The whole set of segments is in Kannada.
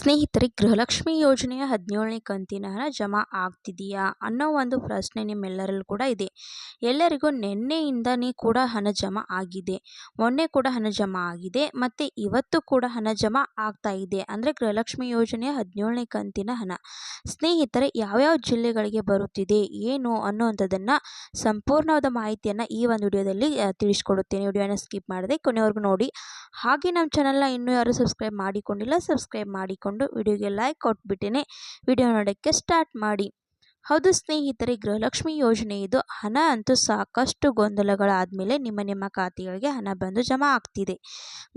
ಸ್ನೇಹಿತರೆ, ಗೃಹಲಕ್ಷ್ಮಿ ಯೋಜನೆಯ 17ನೇ ಕಂತಿನ ಹಣ ಜಮಾ ಆಗ್ತಿದೆಯಾ ಅನ್ನೋ ಒಂದು ಪ್ರಶ್ನೆ ನಿಮ್ಮೆಲ್ಲರಲ್ಲೂ ಕೂಡ ಇದೆ. ಎಲ್ಲರಿಗೂ ನಿನ್ನೆಯಿಂದನೇ ಕೂಡ ಹಣ ಜಮಾ ಆಗಿದೆ, ಮೊನ್ನೆ ಕೂಡ ಹಣ ಜಮಾ ಆಗಿದೆ, ಮತ್ತು ಇವತ್ತು ಕೂಡ ಹಣ ಜಮಾ ಆಗ್ತಾ ಇದೆ. ಅಂದರೆ ಗೃಹಲಕ್ಷ್ಮಿ ಯೋಜನೆಯ 17ನೇ ಕಂತಿನ ಹಣ ಸ್ನೇಹಿತರೆ ಯಾವ್ಯಾವ ಜಿಲ್ಲೆಗಳಿಗೆ ಬರುತ್ತಿದೆ ಏನು ಅನ್ನೋವಂಥದ್ದನ್ನು ಸಂಪೂರ್ಣವಾದ ಮಾಹಿತಿಯನ್ನು ಈ ಒಂದು ವಿಡಿಯೋದಲ್ಲಿ ತಿಳಿಸ್ಕೊಡುತ್ತೇನೆ. ವಿಡಿಯೋನ ಸ್ಕಿಪ್ ಮಾಡದೆ ಕೊನೆವರೆಗೂ ನೋಡಿ. ಹಾಗೆ ನಮ್ಮ ಚಾನಲ್ನ ಇನ್ನೂ ಯಾರು ಸಬ್ಸ್ಕ್ರೈಬ್ ಮಾಡಿಕೊಂಡಿಲ್ಲ, ಸಬ್ಸ್ಕ್ರೈಬ್ ಮಾಡಿಕೊಂಡು ವಿಡಿಯೋಗೆ ಲೈಕ್ ಕೊಟ್ಬಿಟ್ಟೇ ವಿಡಿಯೋ ನೋಡೋಕ್ಕೆ ಸ್ಟಾರ್ಟ್ ಮಾಡಿ. ಹೌದು ಸ್ನೇಹಿತರೆ, ಗೃಹಲಕ್ಷ್ಮಿ ಯೋಜನೆ ಇದು. ಹಣ ಅಂತೂ ಸಾಕಷ್ಟು ಗೊಂದಲಗಳಾದಮೇಲೆ ನಿಮ್ಮ ಖಾತೆಗಳಿಗೆ ಹಣ ಬಂದು ಜಮಾ ಆಗ್ತಿದೆ.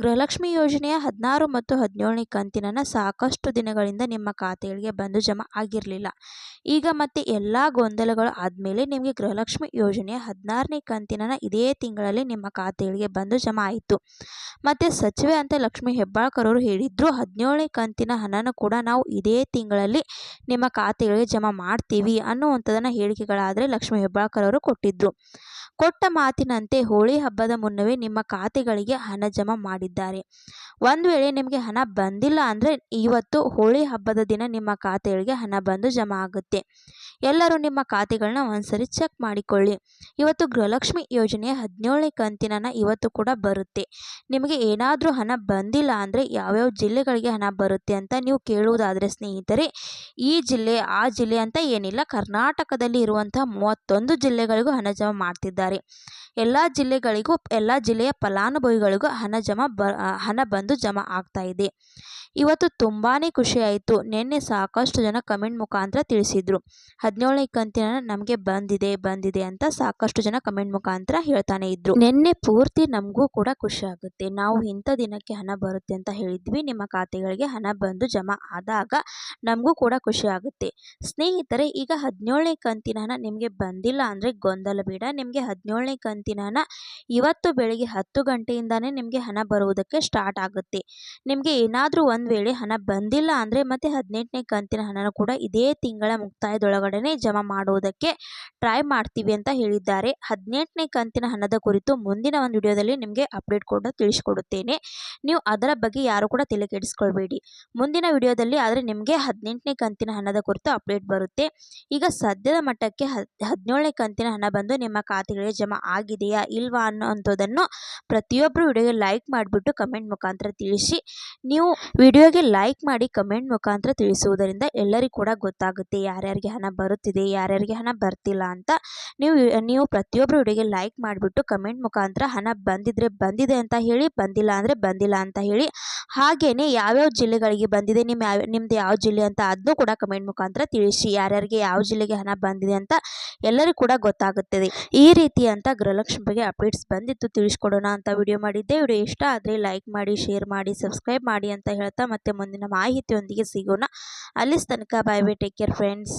ಗೃಹಲಕ್ಷ್ಮಿ ಯೋಜನೆಯ 16 ಮತ್ತು 17ನೇ ಕಂತಿನ ಸಾಕಷ್ಟು ದಿನಗಳಿಂದ ನಿಮ್ಮ ಖಾತೆಗಳಿಗೆ ಬಂದು ಜಮಾ ಆಗಿರಲಿಲ್ಲ. ಈಗ ಮತ್ತೆ ಎಲ್ಲ ಗೊಂದಲಗಳು ಆದಮೇಲೆ ನಿಮಗೆ ಗೃಹಲಕ್ಷ್ಮಿ ಯೋಜನೆಯ 16ನೇ ಕಂತಿನ ಇದೇ ತಿಂಗಳಲ್ಲಿ ನಿಮ್ಮ ಖಾತೆಗಳಿಗೆ ಬಂದು ಜಮಾ ಆಯಿತು. ಮತ್ತು ಸಚಿವೆ ಅಂತ ಲಕ್ಷ್ಮೀ ಹೆಬ್ಬಾಳ್ಕರ್ ಅವರು ಹೇಳಿದ್ರು, 17ನೇ ಕಂತಿನ ಹಣನ ಕೂಡ ನಾವು ಇದೇ ತಿಂಗಳಲ್ಲಿ ನಿಮ್ಮ ಖಾತೆಗಳಿಗೆ ಜಮಾ ಮಾಡ್ತೀವಿ ಅನ್ನುವಂಥದ್ದನ್ನು ಹೇಳಿಕೆಗಳಾದರೆ ಲಕ್ಷ್ಮೀ ಹೆಬ್ಬಾಳ್ಕರ್ ಅವರು ಕೊಟ್ಟಿದ್ರು. ಕೊಟ್ಟ ಮಾತಿನಂತೆ ಹೋಳಿ ಹಬ್ಬದ ಮುನ್ನವೇ ನಿಮ್ಮ ಖಾತೆಗಳಿಗೆ ಹಣ ಜಮಾ ಮಾಡಿದ್ದಾರೆ. ಒಂದು ವೇಳೆ ನಿಮಗೆ ಹಣ ಬಂದಿಲ್ಲ ಅಂದರೆ ಇವತ್ತು ಹೋಳಿ ಹಬ್ಬದ ದಿನ ನಿಮ್ಮ ಖಾತೆಗಳಿಗೆ ಹಣ ಬಂದು ಜಮಾ ಆಗುತ್ತೆ. ಎಲ್ಲರೂ ನಿಮ್ಮ ಖಾತೆಗಳನ್ನ ಒಂದ್ಸರಿ ಚೆಕ್ ಮಾಡಿಕೊಳ್ಳಿ. ಇವತ್ತು ಗೃಹಲಕ್ಷ್ಮಿ ಯೋಜನೆಯ 17ನೇ ಕಂತಿನ ಇವತ್ತು ಕೂಡ ಬರುತ್ತೆ. ನಿಮಗೆ ಏನಾದರೂ ಹಣ ಬಂದಿಲ್ಲ ಅಂದರೆ ಯಾವ್ಯಾವ ಜಿಲ್ಲೆಗಳಿಗೆ ಹಣ ಬರುತ್ತೆ ಅಂತ ನೀವು ಕೇಳುವುದಾದರೆ ಸ್ನೇಹಿತರೆ, ಈ ಜಿಲ್ಲೆ ಆ ಜಿಲ್ಲೆ ಅಂತ ಏನಿಲ್ಲ, ಕರ್ನಾಟಕದಲ್ಲಿ ಇರುವಂತಹ 31 ಜಿಲ್ಲೆಗಳಿಗೂ ಹಣ ಜಮಾ ಮಾಡ್ತಿದ್ದಾರೆ. ಎಲ್ಲ ಜಿಲ್ಲೆಗಳಿಗೂ ಎಲ್ಲ ಜಿಲ್ಲೆಯ ಫಲಾನುಭವಿಗಳಿಗೂ ಹಣ ಬಂದು ಜಮಾ ಆಗ್ತಾ ಇದೆ. ಇವತ್ತು ತುಂಬಾ ಖುಷಿಯಾಯಿತು. ನಿನ್ನೆ ಸಾಕಷ್ಟು ಜನ ಕಮೆಂಟ್ ಮುಖಾಂತರ ತಿಳಿಸಿದ್ರು, 17ನೇ ಕಂತಿನ ನಮಗೆ ಬಂದಿದೆ ಅಂತ ಸಾಕಷ್ಟು ಜನ ಕಮೆಂಟ್ ಮುಖಾಂತರ ಹೇಳ್ತಾನೆ ಇದ್ರು. ನಿನ್ನೆ ಪೂರ್ತಿ ನಮಗೂ ಕೂಡ ಖುಷಿ ಆಗುತ್ತೆ. ನಾವು ಇಂಥ ದಿನಕ್ಕೆ ಹಣ ಬರುತ್ತೆ ಅಂತ ಹೇಳಿದ್ವಿ, ನಿಮ್ಮ ಖಾತೆಗಳಿಗೆ ಹಣ ಬಂದು ಜಮಾ ಆದಾಗ ನಮಗೂ ಕೂಡ ಖುಷಿ ಆಗುತ್ತೆ. ಸ್ನೇಹಿತರೆ, ಈಗ 17ನೇ ಕಂತಿನ ಹಣ ನಿಮಗೆ ಬಂದಿಲ್ಲ ಅಂದರೆ ಗೊಂದಲ ಬೇಡ. ನಿಮಗೆ 17ನೇ ಕಂತಿನ ಹಣ ಇವತ್ತು ಬೆಳಿಗ್ಗೆ 10 ಗಂಟೆಯಿಂದಾನೇ ನಿಮಗೆ ಹಣ ಬರುವುದಕ್ಕೆ ಸ್ಟಾರ್ಟ್ ಆಗುತ್ತೆ. ನಿಮಗೆ ಏನಾದರೂ ಒಂದು ವೇಳೆ ಹಣ ಬಂದಿಲ್ಲ ಅಂದರೆ ಮತ್ತೆ 18ನೇ ಕಂತಿನ ಹಣನ ಕೂಡ ಇದೇ ತಿಂಗಳ ಮುಕ್ತಾಯದೊಳಗಡೆ ಜಮಾ ಮಾಡುವುದಕ್ಕೆ ಟ್ರೈ ಮಾಡ್ತೀವಿ ಅಂತ ಹೇಳಿದ್ದಾರೆ. 18ನೇ ಕಂತಿನ ಹಣದ ಕುರಿತು ಮುಂದಿನ ಒಂದು ವಿಡಿಯೋದಲ್ಲಿ ನಿಮಗೆ ಅಪ್ಡೇಟ್ ಕೂಡ ತಿಳಿಸ್ಕೊಡುತ್ತೇನೆ. ನೀವು ಅದರ ಬಗ್ಗೆ ಯಾರು ಕೂಡ ತಲೆ ಕೆಡಿಸ್ಕೊಳ್ಬೇಡಿ. ಮುಂದಿನ ವಿಡಿಯೋದಲ್ಲಿ ಆದರೆ ನಿಮಗೆ 18ನೇ ಕಂತಿನ ಹಣದ ಕುರಿತು ಅಪ್ಡೇಟ್ ಬರುತ್ತೆ. ಈಗ ಸದ್ಯದ ಮಟ್ಟಕ್ಕೆ 17ನೇ ಕಂತಿನ ಹಣ ಬಂದು ನಿಮ್ಮ ಖಾತೆಗಳಿಗೆ ಜಮಾ ಆಗಿದೆಯಾ ಇಲ್ವಾ ಅನ್ನೋಂಥದ್ದನ್ನು ಪ್ರತಿಯೊಬ್ಬರು ವಿಡಿಯೋಗೆ ಲೈಕ್ ಮಾಡಿಬಿಟ್ಟು ಕಮೆಂಟ್ ಮುಖಾಂತರ ತಿಳಿಸಿ. ನೀವು ವಿಡಿಯೋಗೆ ಲೈಕ್ ಮಾಡಿ ಕಮೆಂಟ್ ಮುಖಾಂತರ ತಿಳಿಸುವುದರಿಂದ ಎಲ್ಲರಿಗೂ ಕೂಡ ಗೊತ್ತಾಗುತ್ತೆ ಯಾರ್ಯಾರಿಗೆ ಹಣ ಬರುತ್ತಿದೆ, ಯಾರ್ಯಾರಿಗೆ ಹಣ ಬರ್ತಿಲ್ಲ ಅಂತ. ನೀವು ಪ್ರತಿಯೊಬ್ಬರು ವಿಡಿಯೋಗೆ ಲೈಕ್ ಮಾಡಿಬಿಟ್ಟು ಕಮೆಂಟ್ ಮುಖಾಂತರ ಹಣ ಬಂದಿದ್ರೆ ಬಂದಿದೆ ಅಂತ ಹೇಳಿ, ಬಂದಿಲ್ಲ ಅಂದರೆ ಬಂದಿಲ್ಲ ಅಂತ ಹೇಳಿ. ಹಾಗೆಯೇ ಯಾವ್ಯಾವ ಜಿಲ್ಲೆಗಳಿಗೆ ಬಂದಿದೆ, ನಿಮ್ದು ಯಾವ ಜಿಲ್ಲೆ ಅಂತ ಅದನ್ನು ಕೂಡ ಕಮೆಂಟ್ ಮುಖಾಂತರ ತಿಳಿಸಿ. ಯಾರ್ಯಾರಿಗೆ ಯಾವ ಜಿಲ್ಲೆಗೆ ಹಣ ಬಂದಿದೆ ಅಂತ ಎಲ್ಲರಿಗೂ ಕೂಡ ಗೊತ್ತಾಗುತ್ತದೆ. ಈ ರೀತಿ ಅಂತ ಗೃಹಲಕ್ಷ್ಮಿ ಬಗ್ಗೆ ಅಪ್ಡೇಟ್ಸ್ ಬಂದಿತ್ತು, ತಿಳಿಸ್ಕೊಡೋಣ ಅಂತ ವಿಡಿಯೋ ಮಾಡಿದ್ದೆ. ವಿಡಿಯೋ ಇಷ್ಟ ಆದರೆ ಲೈಕ್ ಮಾಡಿ, ಶೇರ್ ಮಾಡಿ, ಸಬ್ಸ್ಕ್ರೈಬ್ ಮಾಡಿ ಅಂತ ಹೇಳ್ತಾ ಮತ್ತೆ ಮುಂದಿನ ಮಾಹಿತಿಯೊಂದಿಗೆ ಸಿಗೋಣ. ಅಲ್ಲಿ ತನಕ bye bye, take care friends.